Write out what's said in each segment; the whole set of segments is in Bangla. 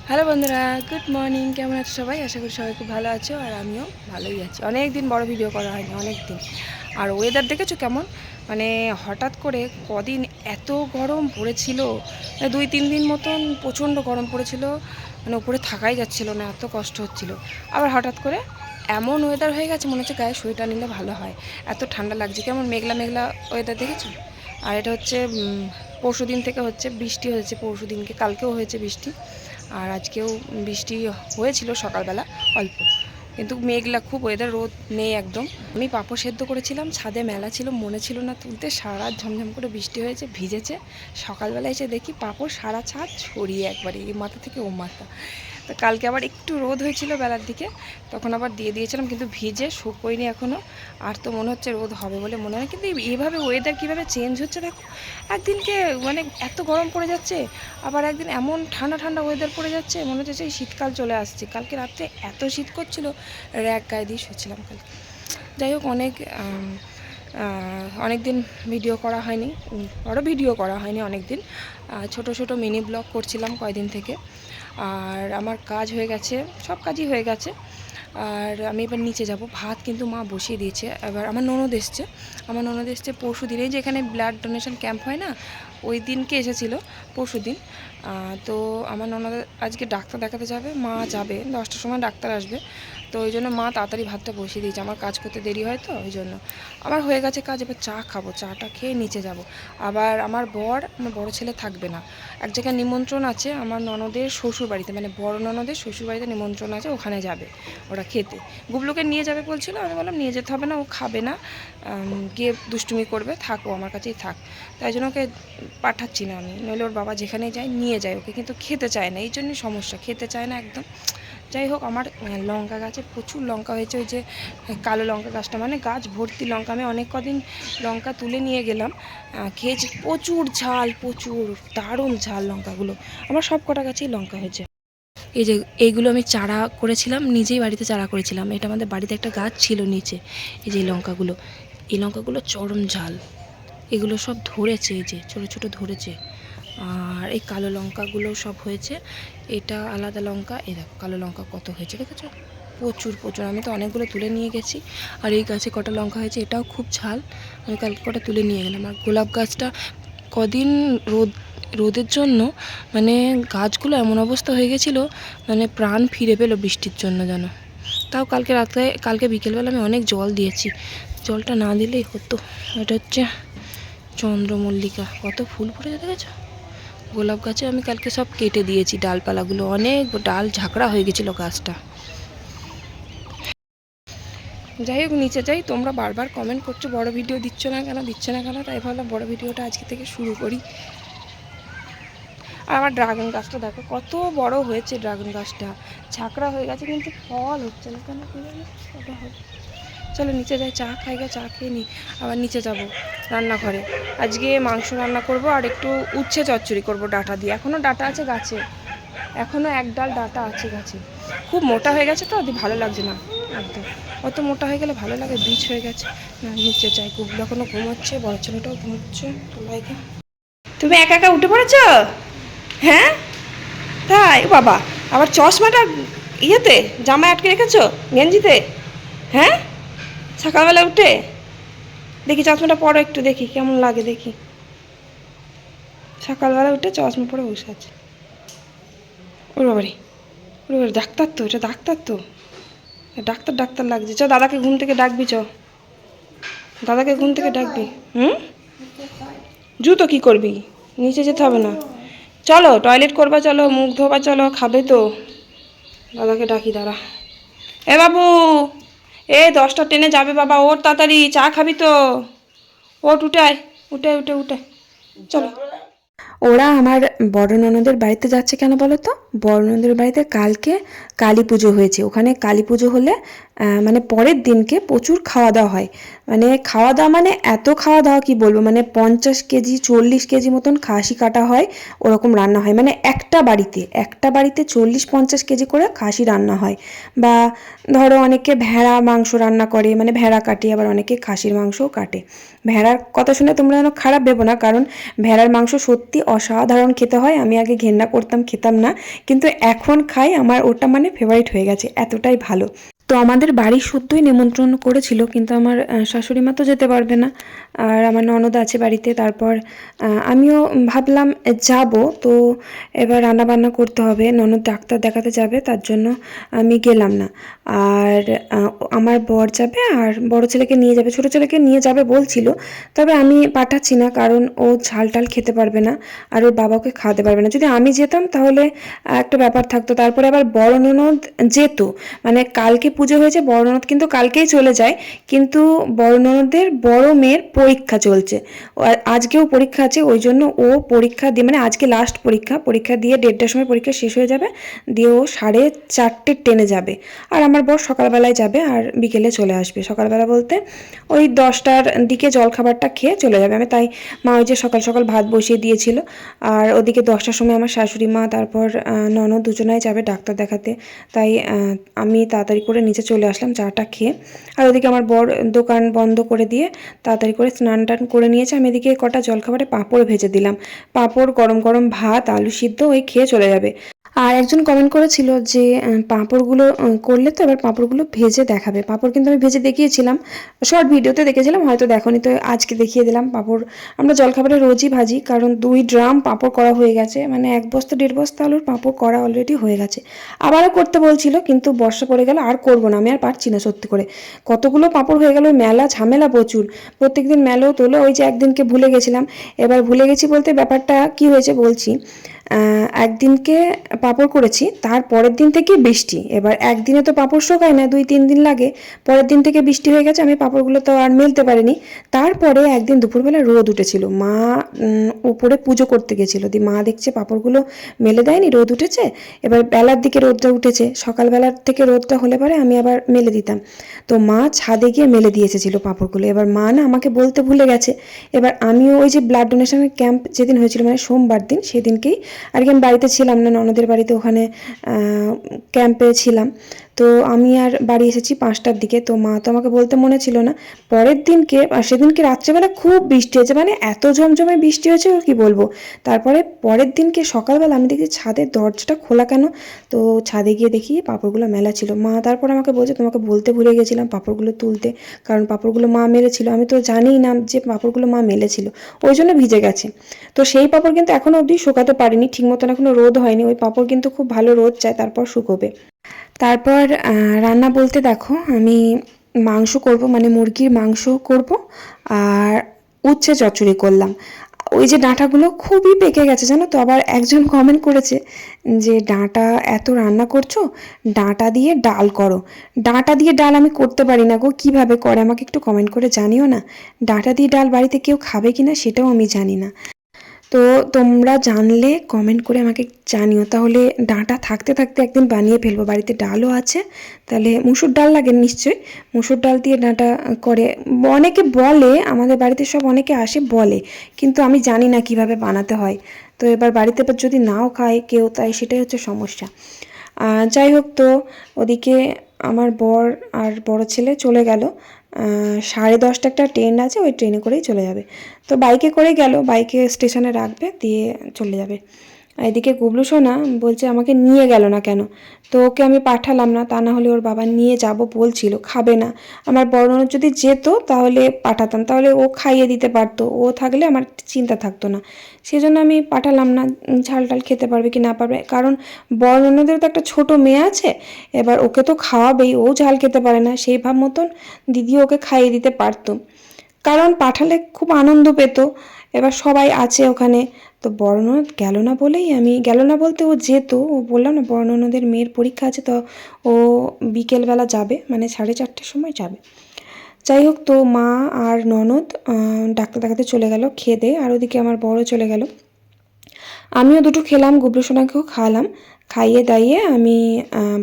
হ্যালো বন্ধুরা, গুড মর্নিং। কেমন আছো সবাই? আশা করি সবাই খুব ভালো আছো, আর আমিও ভালোই আছি। অনেক দিন বড় ভিডিও করা হয়নি, অনেক দিন। আর ওয়েদার দেখেছো কেমন? মানে হঠাৎ করে কদিন এত গরম পড়েছিল, 2-3 দিন মতন প্রচণ্ড গরম পড়েছিল। মানে উপরে থাকাই যাচ্ছিল না, এত কষ্ট হচ্ছিল। আবার হঠাৎ করে এমন ওয়েদার হয়ে গেছে, মনে হচ্ছে গায়ে সোয়েটার নিলে ভালো হয়, এত ঠান্ডা লাগছে। কেমন মেঘলা মেঘলা ওয়েদার দেখেছো? আর এটা হচ্ছে পরশু দিন থেকে হচ্ছে বৃষ্টি হয়েছে, পরশু দিনকে, কালকেও হয়েছে বৃষ্টি। আর আজকেও বৃষ্টি হয়েছিল সকালবেলা অল্প, কিন্তু মেঘলা খুব, ওয়েদার রোদ নেই একদম। আমি পাঁপড় সেদ্ধ করেছিলাম, ছাদে মেলা ছিল, মনে ছিল না তুলতে। সারা রাত ঝমঝম করে বৃষ্টি হয়েছে, ভিজেছে। সকালবেলা এসে দেখি পাঁপড় সারা ছাদ ছড়িয়ে একবারে, এই মাথা থেকে ও মাথা। তো কালকে আবার একটু রোদ হয়েছিল বেলার দিকে, তখন আবার দিয়ে দিয়েছিলাম, কিন্তু ভিজে শুকোয়নি এখনও। আর তো মনে হচ্ছে রোদ হবে বলে মনে হয়, কিন্তু এইভাবে ওয়েদার কীভাবে চেঞ্জ হচ্ছে দেখো। একদিনকে মানে এত গরম পড়ে যাচ্ছে, আবার একদিন এমন ঠান্ডা ঠান্ডা ওয়েদার পড়ে যাচ্ছে, মনে হচ্ছে সেই শীতকাল চলে আসছে। কালকে রাত্রে এত শীত করছিল, র্যাক গায়ে দিয়ে শুচ্ছিলাম কালকে। যাই হোক, অনেক দিন ভিডিও করা হয়নি, বড় ভিডিও করা হয়নি অনেক দিন। ছোট ছোট মিনি ব্লগ করছিলাম কয়দিন থেকে। আর আমার কাজ হয়ে গেছে, সব কাজই হয়ে গেছে। আর আমি এবার নিচে যাব, ভাত কিন্তু মা বসিয়ে দিয়েছে। এবার আমার ননদ এসছে পরশু দিনেই, যে এখানে ব্লাড ডোনেশন ক্যাম্প হয় না, ওই দিনকে এসেছিলো, পরশু দিন। তো আমার ননদ আজকে ডাক্তার দেখাতে যাবে, মা যাবে 10টার সময় ডাক্তার আসবে। তো ওই জন্য মা তাড়াতাড়ি ভাতটা বসিয়ে দিয়েছে, আমার কাজ করতে দেরি হয় তো ওই জন্য। আমার হয়ে গেছে কাজ, এবার চা খাবো, চাটা খেয়ে নিচে যাব। আবার আমার বড় ছেলে থাকবে না, এক জায়গায় নিমন্ত্রণ আছে আমার ননদের শ্বশুর বাড়িতে, মানে বড় ননদের শ্বশুর বাড়িতে নিমন্ত্রণ আছে, ওখানে যাবে ওরা খেতে। গুবলুকে নিয়ে যাবে বলছিল, আমি বললাম নিয়ে যেতে হবে না, ও খাবে না, গিয়ে দুষ্টুমি করবে, থাকো আমার কাছেই থাক। তাই জন্য ওকে পাঠাচ্ছি না আমি, নইলে ওর বাবা যেখানেই যায় নিয়ে যায় ওকে, কিন্তু খেতে চায় না, এই জন্যই সমস্যা, খেতে চায় না একদম। যাই হোক, আমার লঙ্কা গাছে প্রচুর লঙ্কা হয়েছে, ওই যে কালো লঙ্কা গাছটা, মানে গাছ ভর্তি লঙ্কা। আমি অনেক কদিন লঙ্কা তুলে নিয়ে গেলাম, খেয়েছি, প্রচুর ঝাল, প্রচুর দারুণ ঝাল লঙ্কাগুলো। আমার সব কটা গাছেই লঙ্কা হয়েছে। এই যে এইগুলো আমি চারা করেছিলাম, নিজেই বাড়িতে চারা করেছিলাম। এটা আমাদের বাড়িতে একটা গাছ ছিল নিচে। এই যে এই লঙ্কাগুলো চরম ঝাল, এগুলো সব ধরেছে, এই যে ছোটো ছোটো ধরেছে। আর এই কালো লঙ্কাগুলো সব হয়েছে, এটা আলাদা লঙ্কা। এই দেখো কালো লঙ্কা কত হয়েছে, দেখেছো? প্রচুর প্রচুর, আমি তো অনেকগুলো তুলে নিয়ে গেছি। আর এই গাছে কটা লঙ্কা হয়েছে, এটাও খুব ঝাল, আমি কালকে কটা তুলে নিয়ে গেলাম। আর গোলাপ গাছটা কদিন রোদের জন্য মানে গাছগুলো এমন অবস্থা হয়ে গেছিলো, মানে প্রাণ ফিরে পেলো বৃষ্টির জন্য যেন। তাও কালকে বিকেলবেলা আমি অনেক জল দিয়েছি, জলটা না দিলেই হতো। এটা হচ্ছে চন্দ্রমল্লিকা, কত ফুল ফুটেছে দেখেছো? গোলাপ গাছে আমি কালকে সব কেটে দিয়েছি ডালপালাগুলো, অনেক ডাল ঝাঁকড়া হয়ে গেছিলো গাছটা। যাই হোক, নিচে যাই। তোমরা বারবার কমেন্ট করছো বড় ভিডিও দিচ্ছ না কেন, তাই ভাবলাম বড় ভিডিওটা আজকে থেকে শুরু করি। আর আমার ড্রাগন গাছটা দেখো কত বড় হয়েছে, ড্রাগন গাছটা ঝাঁকড়া হয়ে গেছে, কিন্তু ফল হচ্ছে না কেন কি জানি, ওটা হবে। চলো নিচে যাই, চা খাই, চা খেয়ে নিই, আবার নিচে যাব রান্নাঘরে। আজকে মাংস রান্না করব, আর একটু উচ্ছে চচ্চড়ি করব ডাঁটা দিয়ে। এখনও ডাঁটা আছে গাছে, এখনও এক ডাল ডাঁটা আছে গাছে। খুব মোটা হয়ে গেছে তো, ভালো লাগছে না একদম। অত মোটা হয়ে গেলে ভালো লাগে, বীজ হয়ে গেছে না। নিচে চাই, গুগলো এখনও ঘুমোচ্ছে, বড় ছেলেটাও ঘুমোচ্ছে। তোলাইকে তুমি একা একা উঠে পড়েছ? হ্যাঁ তাই, বাবা আবার চশমাটা ইয়েতে জামায় আটকে রেখেছো, গেঞ্জিতে? হ্যাঁ, সকালবেলা উঠে দেখি চশমাটা পরো একটু, দেখি কেমন লাগে, দেখি। সকালবেলা উঠে চশমা পরে বসে আছে। ওর বাবারে, ওর বাবারে, ডাক্তার তো, এটা ডাক্তার তো, ডাক্তার ডাক্তার লাগছে। চ দাদাকে ঘুম থেকে ডাকবি, দাদাকে ঘুম থেকে ডাকবি। জুতো কি করবি? নিচে যেতে হবে না, চলো টয়লেট করবা, চলো মুখ ধোবা, চলো খাবে তো। দাদাকে ডাকি, দাঁড়া। এ বাবু, 10টা ট্রেনে যাবে বাবা, ওর তাড়াতাড়ি, চা খাবি তো, ওট, উঠে উঠে উঠে উঠে চলো। ওরা আমার বড় ননদের বাড়িতে যাচ্ছে কেন বলো তো? বড় ননদের বাড়িতে কালকে কালী পুজো হয়েছে, ওখানে কালী পুজো হলে মানে পরের দিনকে প্রচুর খাওয়া দাওয়া হয়। মানে খাওয়া দাওয়া মানে এত খাওয়া দাওয়া কি বলবো, মানে 50 কেজি 40 কেজি মতন খাসি কাটা হয়, ওরকম রান্না হয়। মানে একটা বাড়িতে 40-50 কেজি করে খাসি রান্না হয়। বা ধরো অনেকে ভেড়া মাংস রান্না করে, মানে ভেড়া কাটে, আবার অনেকে খাসির মাংসও কাটে। ভেড়ার কথা শুনে তোমরা যেন খারাপ ভেবো না, কারণ ভেড়ার মাংস সত্যি অসাধারণ খেতে হয়। আমি আগে ঘেন্না করতাম, খেতাম না, কিন্তু এখন খাই। আমার ওটা মানে ফেভারিট হয়ে গেছে, এতটাই ভালো। তো আমাদের বাড়ি শুদ্ধই নিমন্ত্রণ করেছিল, কিন্তু আমার শাশুড়ি মা তো যেতে পারবে না, আর আমার ননদ আছে বাড়িতে। তারপর আমিও ভাবলাম যাব, তো এবার রান্নাবান্না করতে হবে, ননদ ডাক্তার দেখাতে যাবে, তার জন্য আমি গেলাম না। আর আমার বর যাবে আর বড় ছেলেকে নিয়ে যাবে, ছোট ছেলেকে নিয়ে যাবে বলছিল, তবে আমি পাঠাচ্ছি না, কারণ ও ঝাল টাল খেতে পারবে না আর ওর বাবাকে খাওয়াতে পারবে না। যদি আমি যেতাম তাহলে একটা ব্যাপার থাকতো। তারপরে আবার বড় ননদ যেত, মানে কালকে পুজো হয়েছে, বড় ননদ কিন্তু কালকেই চলে যায়, কিন্তু বড় ননদের বড় মেয়ের পরীক্ষা চলছে, আজকেও পরীক্ষা আছে, ওই জন্য ও পরীক্ষা দিয়ে, মানে আজকে লাস্ট পরীক্ষা দিয়ে 1:30টার সময় পরীক্ষা শেষ হয়ে যাবে, দিয়ে ও 4:30 ট্রেনে যাবে। আর আমার বর সকালবেলায় যাবে আর বিকেলে চলে আসবে। সকালবেলা বলতে ওই 10টার দিকে জলখাবারটা খেয়ে চলে যাবে। আমি তাই মা ওই যে সকাল সকাল ভাত বসিয়ে দিয়েছিল, আর ওদিকে 10টার সময় আমার শাশুড়ি মা তারপর ননদ দুজনাই যাবে ডাক্তার দেখাতে, তাই আমি তাড়াতাড়ি করে নিচে চলে আসলাম চাটা খেয়ে। আর ওদিকে আমার বর দোকান বন্ধ করে দিয়ে তাড়াতাড়ি করে স্নান টান করে নিয়েছে। আমি এদিকে কটা জলখাবারে পাঁপড় ভেজে দিলাম, পাঁপড়, গরম গরম ভাত, আলু সিদ্ধ, ওই খেয়ে চলে যাবে। আর একজন কমেন্ট করেছিল যে পাঁপড়গুলো করলে তো এবার পাঁপড়গুলো ভেজে দেখাবে। পাঁপড় কিন্তু আমি ভেজে দেখিয়েছিলাম, শর্ট ভিডিওতে দেখেছিলাম, হয়তো দেখোনি, তো আজকে দেখিয়ে দিলাম। পাঁপড় আমরা জলখাবারে রোজই ভাজি, কারণ 2 ড্রাম পাঁপড় করা হয়ে গেছে, মানে 1 বস্তা 1.5 বস্তা আলুর পাঁপড় করা অলরেডি হয়ে গেছে। আবারও করতে বলছিল, কিন্তু বর্ষা পড়ে গেল, আর করবো না, আমি আর পারছি না সত্যি করে। কতগুলো পাঁপড় হয়ে গেল, মেলা ঝামেলা প্রচুর, প্রত্যেকদিন মেলাও তোলো। ওই যে একদিনকে ভুলে গেছিলাম, এবার ভুলে গেছি বলতে ব্যাপারটা কি হয়েছে বলছি। একদিনকে পাঁপড় করেছি, তার পরের দিন থেকে বৃষ্টি। এবার একদিনে তো পাঁপড় শোকায় না, 2-3 দিন লাগে। পরের দিন থেকে বৃষ্টি হয়ে গেছে, আমি পাঁপড়গুলো তো আর মেলতে পারিনি। তারপরে একদিন দুপুরবেলা রোদ উঠেছিল, মা উপরে পুজো করতে গেছিলো, দিয়ে মা দেখছে পাঁপড়গুলো মেলে দেয়নি, রোদ উঠেছে। এবার বেলার দিকে রোদটা উঠেছে, সকালবেলার থেকে রোদটা হলে পরে আমি আবার মেলে দিতাম, তো মা ছাদে গিয়ে মেলে দিয়ে এসেছিলো পাঁপড়গুলো। এবার মা না আমাকে বলতে ভুলে গেছে। এবার আমিও ওই যে ব্লাড ডোনেশনের ক্যাম্প যেদিন হয়েছিল, মানে সোমবার দিন, সেদিনকেই আর কি আমি বাড়িতে ছিলাম না, ননদের বাড়িতে, ওখানে ক্যাম্পে ছিলাম। তো আমি আর বাড়ি এসেছি 5টার দিকে, তো মা তো আমাকে বলতে মনে ছিল না। পরের দিনকে, সেদিনকে রাত্রেবেলা খুব বৃষ্টি হয়েছে, মানে এত ঝমঝমে বৃষ্টি হয়েছে কি বলবো। তারপরে পরের দিনকে সকালবেলা আমি দেখি ছাদের দরজাটা খোলা কেন, তো ছাদে গিয়ে দেখি পাঁপড়গুলো মেলা ছিল। মা তারপর আমাকে বলছে তোমাকে বলতে ভুলে গেছিলাম পাঁপড়গুলো তুলতে, কারণ পাঁপড়গুলো মা মেলেছিল, আমি তো জানিই না যে পাঁপড়গুলো মা মেলেছিল, ওই জন্য ভিজে গেছে। তো সেই পাঁপড় কিন্তু এখনও অবধি শুকাতে পারিনি ঠিক মতন, এখনও রোদ হয়নি। ওই পাঁপড় কিন্তু খুব ভালো রোদ চায়, তারপর শুকোবে। তারপর রান্না বলতে দেখো, আমি মাংস করব, মানে মুরগির মাংস করব, আর উচ্ছে চচ্চড়ি করলাম। ওই যে ডাঁটাগুলো খুবই পেকে গেছে জানো তো। আবার একজন কমেন্ট করেছে যে ডাঁটা এত রান্না করছো, ডাঁটা দিয়ে ডাল করো। ডাঁটা দিয়ে ডাল আমি করতে পারি না গো, কীভাবে করে আমাকে একটু কমেন্ট করে জানিও না। ডাঁটা দিয়ে ডাল বাড়িতে কেউ খাবে কি না সেটাও আমি জানি না, তো তোমরা জানলে কমেন্ট করে আমাকে জানিও, তাহলে ডাঁটা থাকতে থাকতে একদিন বানিয়ে ফেলবো। বাড়িতে ডালও আছে, তাহলে মুসুর ডাল লাগে নিশ্চয়ই, মুসুর ডাল দিয়ে ডাঁটা করে অনেকে বলে, আমাদের বাড়িতে সব অনেকে আসে বলে, কিন্তু আমি জানি না কিভাবে বানাতে হয়। তো এবার বাড়িতে যদি নাও খায় কেউ, তাই সেটাই হচ্ছে সমস্যা। যাই হোক, তো ওদিকে আমার বর আর বড় ছেলে চলে গেল, 10:30 একটা ট্রেন আছে, ওই ট্রেনে করেই চলে যাবে। তো বাইকে করে গেল, বাইকে স্টেশনে রাখবে, দিয়ে চলে যাবে। এদিকে গুবলু সোনা বলছে আমাকে নিয়ে গেল না কেন, তো ওকে আমি পাঠালাম না, তা না হলে ওর বাবা নিয়ে যাব বলছিল, খাবে না। আমার বড় ননদ যদি যেত তাহলে পাঠাতাম, তাহলে ও খাইয়ে দিতে পারতো, ও থাকলে আমার চিন্তা থাকতো না। সেই জন্য আমি পাঠালাম না, ঝাল টাল খেতে পারবে কি না পারবে, কারণ বড় ননদের তো একটা ছোট মেয়ে আছে, এবার ওকে তো খাওয়াবেই, ও ঝাল খেতে পারে না, সেই ভাব মতন দিদি ওকে খাইয়ে দিতে পারতো, কারণ পাঠালে খুব আনন্দ পেত। এবার সবাই আছে ওখানে, তো বড় ননদ গেল না বলেই, আমি গেল না বলতে ও যেত, ও বললাম না বড় ননদের মেয়ের পরীক্ষা আছে, তো ও বিকেলবেলা যাবে, মানে 4:30টার সময় যাবে। যাই হোক, তো মা আর ননদ ডাক্তার দেখাতে চলে গেল খেয়ে দিয়ে, আর ওদিকে আমার বড় চলে গেল। আমিও দুটো খেলাম, গুবলু সোনাকেও খাওয়ালাম, খাইয়ে দাইয়ে আমি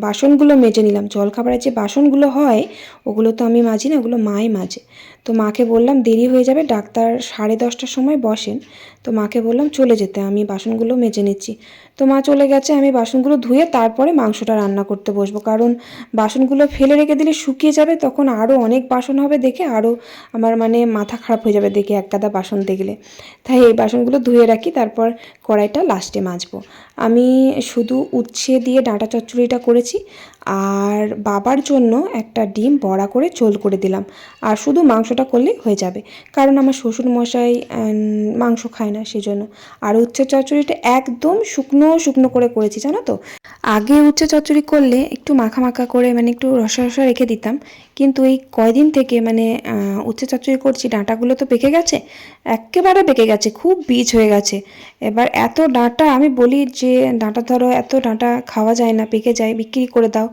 বাসনগুলো মেজে নিলাম। জলখাবারের যে বাসনগুলো হয় ওগুলো তো আমি মাজি না, ওগুলো মাই মাজে। তো মাকে বললাম দেরি হয়ে যাবে, ডাক্তার 10:30টার সময় বসেন। তো মাকে বললাম চলে যেতে, আমি বাসনগুলো মেজে নিচ্ছি। তো মা চলে গেছে, আমি বাসনগুলো ধুয়ে তারপরে মাংসটা রান্না করতে বসবো, কারণ বাসনগুলো ফেলে রেখে দিলে শুকিয়ে যাবে, তখন আরও অনেক বাসন হবে দেখে আরও আমার মানে মাথা খারাপ হয়ে যাবে দেখে এক গাদা বাসন দেখলে। তাই এই বাসনগুলো ধুয়ে রাখি, তারপর কড়াইটা লাস্টে মাজবো। আমি শুধু উচ্ছে দিয়ে ডাঁটা চচ্চড়িটা করেছি, আর বাবার জন্য একটা ডিম বড়া করে ঝোল করে দিলাম, আর শুধু মাংসটা করলেই হয়ে যাবে, কারণ আমার শ্বশুর মশাই মাংস খায় না সেজন্য। আর উচ্ছে চচ্চড়িটা একদম শুকনো শুকনো করে করেছি, জানো তো। আগে উচ্ছে চচ্চড়ি করলে একটু মাখা মাখা করে মানে একটু রসা রসা রেখে দিতাম, কিন্তু এই কয়দিন থেকে মানে উচ্ছে চচ্চড়ি করছি, ডাঁটাগুলো তো পেকে গেছে, একেবারে পেকে গেছে, খুব বীজ হয়ে গেছে। এবার এত ডাঁটা, আমি বলি যে ডাঁটা ধরো, এত ডাঁটা খাওয়া যায় না, পেকে যায়, বিক্রি করে দাও,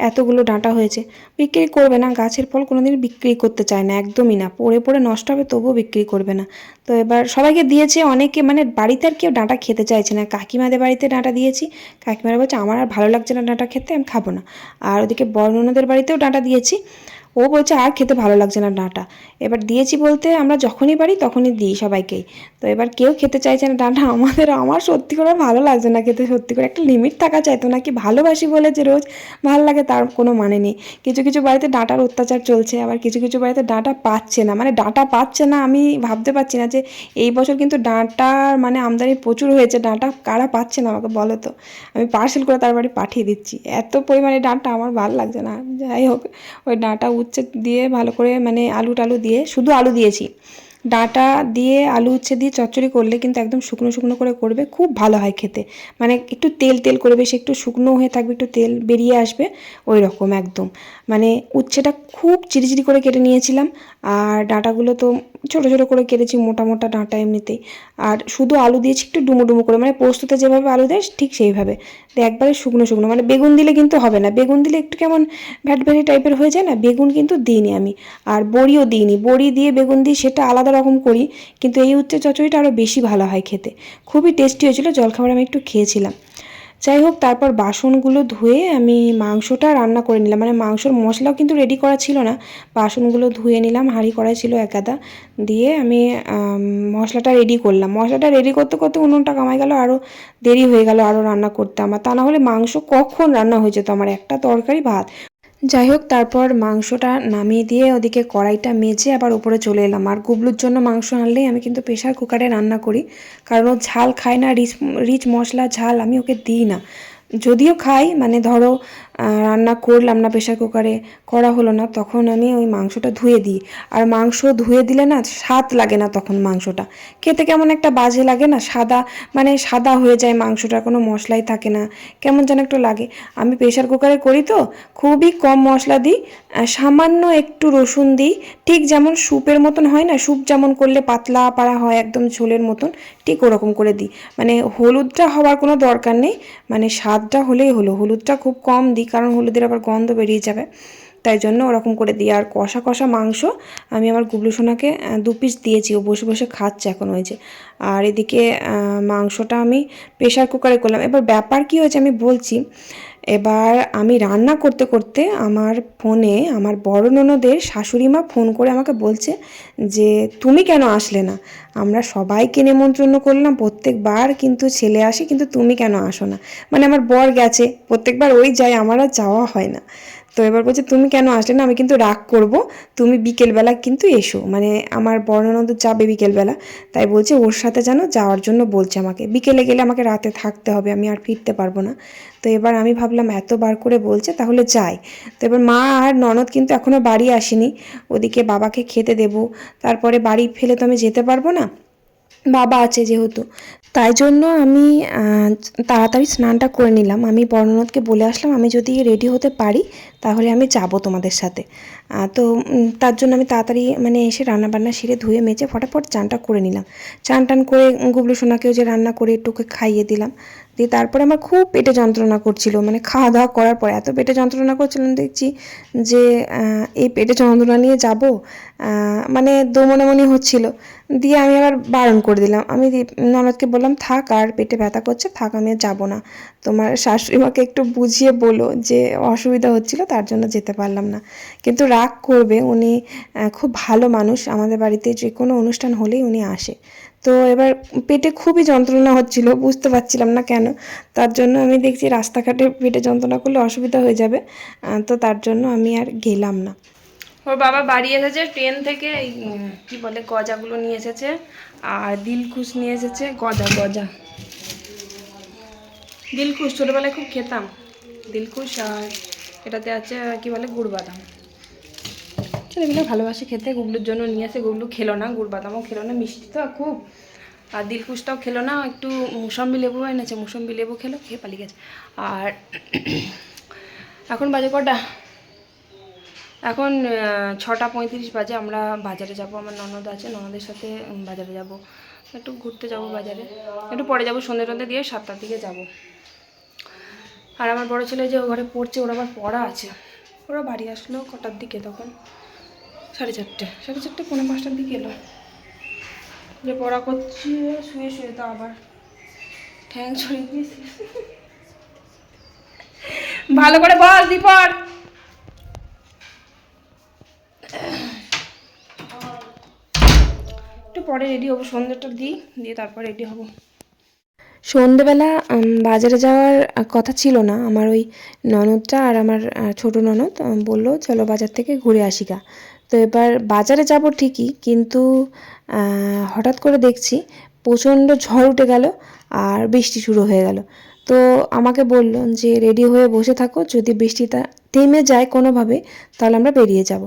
এতগুলো ডাঁটা হয়েছে। বিক্রি করবে না, গাছের ফল কোনোদিন বিক্রি করতে চায় না, একদমই না, পড়ে পড়ে নষ্ট হবে তবুও বিক্রি করবে না। তো এবার সবাইকে দিয়েছে, অনেকে মানে বাড়িতে আর কেউ ডাঁটা খেতে চাইছে না। কাকিমাদের বাড়িতে ডাঁটা দিয়েছি, কাকিমারা বলছে আমার আর ভালো লাগছে না ডাঁটা খেতে, আমি খাবো না। আর ওদিকে বড় ননদের বাড়িতেও ডাঁটা দিয়েছি, ও বলছে আর খেতে ভালো লাগছে না ডাঁটা। এবার দিয়েছি বলতে আমরা যখনই পারি তখনই দিই সবাইকেই। তো এবার কেউ খেতে চাইছে না ডাঁটা, আমার সত্যি করে ভালো লাগছে না খেতে, সত্যি করে একটা লিমিট থাকা চাইতো নাকি, ভালোবাসি বলে যে রোজ ভালো লাগে তার কোনো মানে নেই। কিছু কিছু বাড়িতে ডাঁটার অত্যাচার চলছে, আবার কিছু কিছু বাড়িতে ডাঁটা পাচ্ছে না, মানে ডাঁটা পাচ্ছে না, আমি ভাবতে পারছি না যে এই বছর কিন্তু ডাঁটার মানে আমদানি প্রচুর হয়েছে, ডাঁটা কারা পাচ্ছে না আমাকে বলো তো, আমি পার্সেল করে তার বাড়ি পাঠিয়ে দিচ্ছি, এত পরিমাণে ডাঁটা আমার ভালো লাগছে না। যাই হোক, ওই ডাঁটা উচ্ছে দিয়ে ভালো করে মানে আলু টালু দিয়ে, শুধু আলু দিয়েছি, ডাঁটা দিয়ে আলু উচ্ছে দিয়ে চচ্চড়ি করলে কিন্তু একদম শুকনো শুকনো করে করবে, খুব ভালো হয় খেতে। মানে একটু তেল তেল করে, বেশি একটু শুকনো হয়ে থাকবে, একটু তেল বেরিয়ে আসবে, ওই রকম একদম। মানে উচ্ছেটা খুব চিরিচিরি করে কেটে নিয়েছিলাম, আর ডাঁটাগুলো তো ছোটো ছোটো করে কেটেছি, মোটা মোটা ডাঁটা এমনিতেই। আর শুধু আলু দিয়েছি একটু ডুমো ডুমো করে, মানে পোস্ততে যেভাবে আলু দেয় ঠিক সেইভাবে, একবারে শুকনো শুকনো। মানে বেগুন দিলে কিন্তু হবে না, বেগুন দিলে একটু কেমন ভ্যাটভ্যাটি টাইপের হয়ে যায় না, বেগুন কিন্তু দিইনি আমি। আর বড়িও দিইনি, বড়ি দিয়ে বেগুন দিয়ে সেটা আলাদা রকম করি, কিন্তু এই উচ্ছে চচ্চড়িটা আরও বেশি ভালো হয় খেতে, খুবই টেস্টি হয়েছিল, জলখাবার আমি একটু খেয়েছিলাম। যাই হোক, তারপর বাসনগুলো ধুয়ে আমি মাংসটা রান্না করে নিলাম, মানে মাংসর মশলাও কিন্তু রেডি করা ছিল না, বাসনগুলো ধুয়ে নিলাম, হাঁড়ি কড়াই ছিল এক গাদা, দিয়ে আমি মশলাটা রেডি করলাম। মশলাটা রেডি করতে করতে উনুনটা কামাই গেল, আরও দেরি হয়ে গেল আরও রান্না করতে আমার, তা না হলে মাংস কখন রান্না হয়ে যেত আমার, একটা তরকারি ভাত। যাই হোক, তারপর মাংসটা নামিয়ে দিয়ে ওদিকে কড়াইটা মেজে আবার উপরে চলে এলাম। আর গুবলুর জন্য মাংস আনলেই আমি কিন্তু প্রেশার কুকারে রান্না করি, কারণ ও ঝাল খায় না, রিচ রিচ মশলা ঝাল আমি ওকে দিই না। যদিও খাই, মানে ধরো রান্না করলাম না, প্রেশার কুকারে করা হলো না, তখন আমি ওই মাংসটা ধুয়ে দিই। আর মাংস ধুয়ে দিলে না স্বাদ লাগে না, তখন মাংসটা খেতে কেমন একটা বাজে লাগে না, সাদা মানে সাদা হয়ে যায় মাংসটা, কোনো মশলাই থাকে না, কেমন যেন একটু লাগে। আমি প্রেশার কুকারে করি তো খুবই কম মশলা দিই, সামান্য একটু রসুন দিই, ঠিক যেমন স্যুপের মতন হয় না, স্যুপ যেমন করলে পাতলা পাড়া হয় একদম ঝোলের মতন, ঠিক ওরকম করে দিই। মানে হলুদটা হওয়ার কোনো দরকার নেই, মানে স্বাদটা হলেই হলো, হলুদটা খুব কম দিই, কারণ হলুদের আবার গন্ধ বেরিয়ে যাবে, তাই জন্য ওরকম করে দিই। আর কষা কষা মাংস আমি আমার গুবলু সোনাকে 2 পিস দিয়েছি, ও বসে বসে খাচ্ছে এখন হয়েছে। আর এদিকে মাংসটা আমি প্রেশার কুকারে করলাম। এবার ব্যাপার কী হয়েছে আমি বলছি। এবার আমি রান্না করতে করতে আমার ফোনে আমার বড় ননদের শাশুড়ি মা ফোন করে আমাকে বলছে যে তুমি কেন আসলে না, আমরা সবাইকে নেমন্ত্রণ করলাম, প্রত্যেকবার কিন্তু ছেলে আসে, কিন্তু তুমি কেন আসো না। মানে আমার বর গেছে, প্রত্যেকবার ওই যায়, আমার আর যাওয়া হয় না। তো এবার বলছে তুমি কেন আসলে না, আমি কিন্তু রাগ করব, তুমি বিকেলবেলা কিন্তু এসো, মানে আমার বড় ননদ যাবে বিকেলবেলা, তাই বলছে ওর সাথে যেন যাওয়ার জন্য বলছে আমাকে, বিকেলে গেলে আমাকে রাতে থাকতে হবে, আমি আর ফিরতে পারবো না। তো এবার আমি ভাবলাম এতবার করে বলছে তাহলে যাই। তো এবার মা আর ননদ কিন্তু এখনও বাড়ি আসেনি, ওদিকে বাবাকে খেতে দেব, তারপরে বাড়ি ফেলে তো আমি যেতে পারবো না, বাবা আছে যেহেতু, তাই জন্য আমি তাড়াতাড়ি স্নানটা করে নিলাম। আমি বড়ননদকে বলে আসলাম আমি যদি রেডি হতে পারি তাহলে আমি যাব তোমাদের সাথে। তো তার জন্য আমি তাড়াতাড়ি মানে এসে রান্নাবান্না সেরে ধুয়ে মেজে ফটাফট চানটা করে নিলাম। চান টান করে গুবলু সোনাকেও যে রান্না করে একটুকে খাইয়ে দিলাম, দিয়ে তারপরে আমার খুব পেটে যন্ত্রণা করছিল, মানে খাওয়া দাওয়া করার পর এত পেটে যন্ত্রণা করছিল, দেখছি যে এই পেটে যন্ত্রণা নিয়ে যাব, মানে দোমনামনি হচ্ছিল। দিয়ে আমি আবার বারণ করে দিলাম, আমি ননদকে বললাম থাক, আর পেটে ব্যথা করছে থাক, আমি আর যাবো না, তোমার শাশুড়ি মাকে একটু বুঝিয়ে বলো যে অসুবিধা হচ্ছিল তার জন্য যেতে পারলাম না। কিন্তু রাগ করবে, উনি খুব ভালো মানুষ, আমাদের বাড়িতে যে কোনো অনুষ্ঠান হলেই উনি আসে। তো এবার পেটে খুবই যন্ত্রণা হচ্ছিল, বুঝতে পারছিলাম না কেন, তার জন্য আমি দেখছি রাস্তাঘাটে পেটে যন্ত্রণা করলে অসুবিধা হয়ে যাবে, তো তার জন্য আমি আর গেলাম না। ওর বাবা বাড়ি এসেছে ট্রেন থেকে, এই কী বলে গজাগুলো নিয়ে এসেছে, আর দিলখুশ নিয়ে এসেছে, গজা গজা দিলখুশ, ছোটোবেলায় খুব খেতাম দিলখুশ, আর এটাতে আছে কি বলে গুড় বাদাম, ছেলেগুলো ভালোবাসে খেতে। গুগলুর জন্য নিয়ে আসে, গুগলু খেলো না, গুড় বাদামও খেলো না, মিষ্টি তো খুব, আর দিলকুশটাও খেলো না, একটু মুসম্বি লেবু এনেছে, মুসম্বি লেবু খেলো, খেয়ে পালিয়ে গেছে। আর এখন বাজে কটা, এখন 6:35 বাজে, আমরা বাজারে যাব, আমার ননদ আছে, ননদের সাথে বাজারে যাব, একটু ঘুরতে যাব বাজারে, একটু পরে যাব, সন্ধ্যে টন্ধে দিয়ে 7টার দিকে যাব। আর আমার বড় ছেলে যে ঘরে পড়ছে, ওর আবার পড়া আছে, ওরা বাড়ি আসলো কটার দিকে, তখন 4:30, 4:30 4:45টার দিকে এলো, যে পড়া করছি শুয়ে শুয়ে, তো আবার ঠ্যাং ছড়িয়ে দিয়েছি। ভালো করে বল দীপর, একটু পরে রেডি হবো, সন্ধ্যাটা দিয়ে তারপর রেডি হব। সন্ধেবেলা বাজারে যাওয়ার কথা ছিল না, আমার ওই ননদটা আর আমার ছোট ননদ বললো চলো বাজার থেকে ঘুরে আসি গা। তো এবার বাজারে যাব ঠিকই, কিন্তু হঠাৎ করে দেখছি প্রচণ্ড ঝড় উঠে গেল আর বৃষ্টি শুরু হয়ে গেল। তো আমাকে বলল যে রেডি হয়ে বসে থাকো, যদি বৃষ্টিটা থেমে যায় কোনোভাবে তাহলে আমরা বেরিয়ে যাব।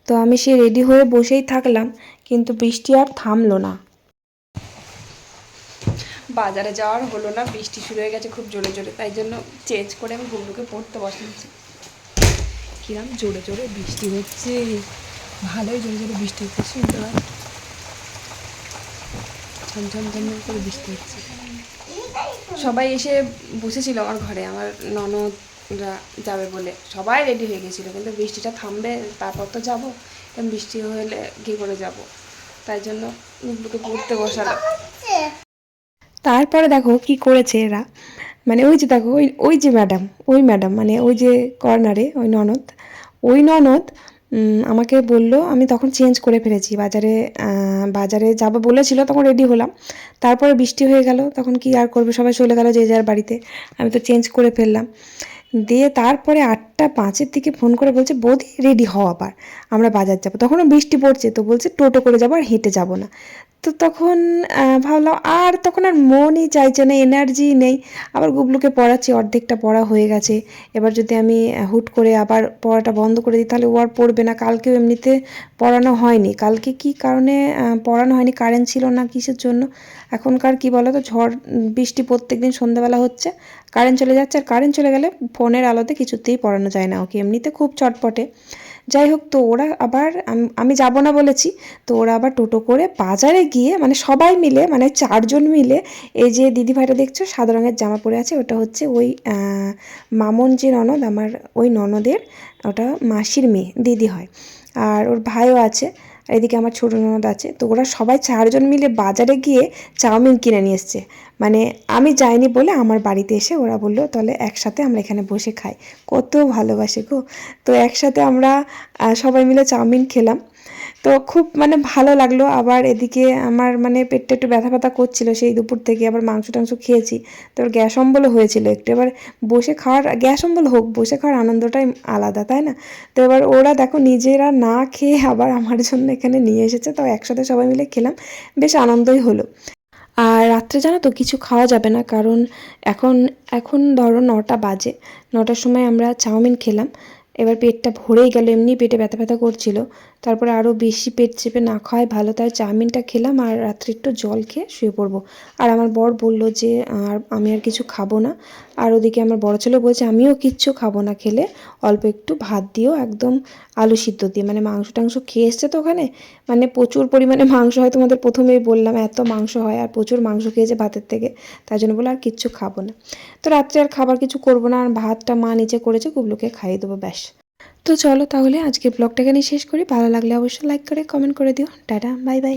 তো আমি সে রেডি হয়ে বসেই থাকলাম, কিন্তু বৃষ্টি আর থামলো না। বাজারে যাওয়ার হলো না, বৃষ্টি শুরু হয়ে গেছে খুব জোরে জোরে, তাই জন্য চেঞ্জ করে আমি গুগলুকে পড়তে বসেছি। কিরম জোরে জোরে বৃষ্টি হচ্ছে, ভালোই জোরে জোরে বৃষ্টি হচ্ছে, শুনতে পাই ঝমঝম ঝমঝম করে বৃষ্টি হচ্ছে। সবাই এসে বসেছিল আমার ঘরে, আমার ননদরা যাবে বলে সবাই রেডি হয়ে গেছিলো, কিন্তু বৃষ্টিটা থামবে তারপর তো যাবো, বৃষ্টি হলে কী করে যাব, তাই জন্য গুগলুকে পড়তে বসালাম। তারপরে দেখো কি করেছে এরা, মানে ওই যে দেখো ওই ওই যে ম্যাডাম, ওই ম্যাডাম মানে ওই যে কর্নারে ওই ননদ আমাকে বলল, আমি তখন চেঞ্জ করে ফেলেছি, বাজারে যাবো বলেছিল, তখন রেডি হলাম, তারপরে বৃষ্টি হয়ে গেল, তখন কি আর করবে, সবাই চলে গেল যে যার বাড়িতে, আমি তো চেঞ্জ করে ফেললাম। দিয়ে তারপরে 8:05 দিকে ফোন করে বলছে বৌদি রেডি হও, আবার আমরা বাজার যাবো, তখনও বৃষ্টি পড়ছে, তো বলছে টোটো করে যাবো আর হেঁটে যাবো না। তো তখন ভাবলাম, আর তখন আর মনই চাইছে না, এনার্জি নেই, আবার গুবলুকে পড়াচ্ছি, অর্ধেকটা পড়া হয়ে গেছে, এবার যদি আমি হুট করে আবার পড়াটা বন্ধ করে দিই তাহলে ও আর পড়বে না। কালকেও এমনিতে পড়ানো হয়নি, কালকে কি কারণে পড়ানো হয়নি, কারেন্ট ছিল না কিসের জন্য, এখনকার কি বলো তো, ঝড় বৃষ্টি প্রত্যেক দিন সন্ধ্যাবেলা হচ্ছে, কারেন্ট চলে যাচ্ছে, আর কারেন্ট চলে গেলে ফোনের আলোতে কিছুতেই পড়ানো যায় না ওকে, এমনিতে খুব চটপটে। যাই হোক, তো ওরা আবার আমি যাব না বলেছি, তো ওরা আবার টোটো করে বাজারে গিয়ে, মানে সবাই মিলে, মানে 4জন মিলে, এই যে দিদিভাইটা দেখছো সাদা রঙের জামা পরে আছে, ওটা হচ্ছে ওই মামন যে ননদ আমার, ওই ননদের, ওটা মাসির মেয়ে, দিদি হয়, আর ওর ভাইও আছে, আর এদিকে আমার ছোটো ননদ আছে। তো ওরা সবাই 4জন মিলে বাজারে গিয়ে চাউমিন কিনে নিয়ে এসছে, মানে আমি যাইনি বলে আমার বাড়িতে এসে ওরা বললো তাহলে একসাথে আমরা এখানে বসে খাই, কত ভালোবাসে গো। তো একসাথে আমরা সবাই মিলে চাউমিন খেলাম, তো খুব মানে ভালো লাগলো। আবার এদিকে আমার মানে পেটটা একটু ব্যথা ব্যথা করছিলো সেই দুপুর থেকে, আবার মাংস টাংস খেয়েছি, তো গ্যাস অম্বলও হয়েছিল একটু, এবার বসে খাওয়ার, গ্যাস অম্বল হোক, বসে খাওয়ার আনন্দটাই আলাদা, তাই না? তো এবার ওরা দেখো নিজেরা না খেয়ে আবার আমার জন্য এখানে নিয়ে এসেছে, তো একসাথে সবাই মিলে খেলাম, বেশ আনন্দই হলো। আর রাত্রে জানো তো কিছু খাওয়া যাবে না, কারণ এখন এখন ধরো 9টা বাজে, 9টার সময় আমরা চাউমিন খেলাম, এবার পেটটা ভরেই গেল, এমনি পেটে ব্যথা ব্যথা করছিল। তারপরে আরও বেশি পেট চেপে না খাওয়াই ভালো, তাই চাউমিনটা খেলাম আর রাত্রে একটু জল খেয়ে শুয়ে পড়বো। আর আমার বর বলল যে আমি আর কিছু খাবো না। আর ওদিকে আমার বড় ছেলে বলছে আমিও কিচ্ছু খাবো না, খেলে অল্প একটু ভাত দিও, একদম আলু সিদ্ধ দিয়ে, মানে মাংস টাংস খেয়ে এসছে তো ওখানে, মানে প্রচুর পরিমাণে মাংস হয়, তোমাদের প্রথমেই বললাম এত মাংস হয়, আর প্রচুর মাংস খেয়েছে ভাতের থেকে, তাই জন্য বলে আর কিচ্ছু খাবো না। তো রাত্রে আর খাবার কিছু করবো না, আর ভাতটা মা নিচে করেছে, গুবলুকে খাইয়ে দেবো ব্যাস। তো চলো তাহলে আজকে ব্লগটা এখানেই শেষ করি। ভালো লাগলে অবশ্যই লাইক করে কমেন্ট করে দিও। Tata, bye bye.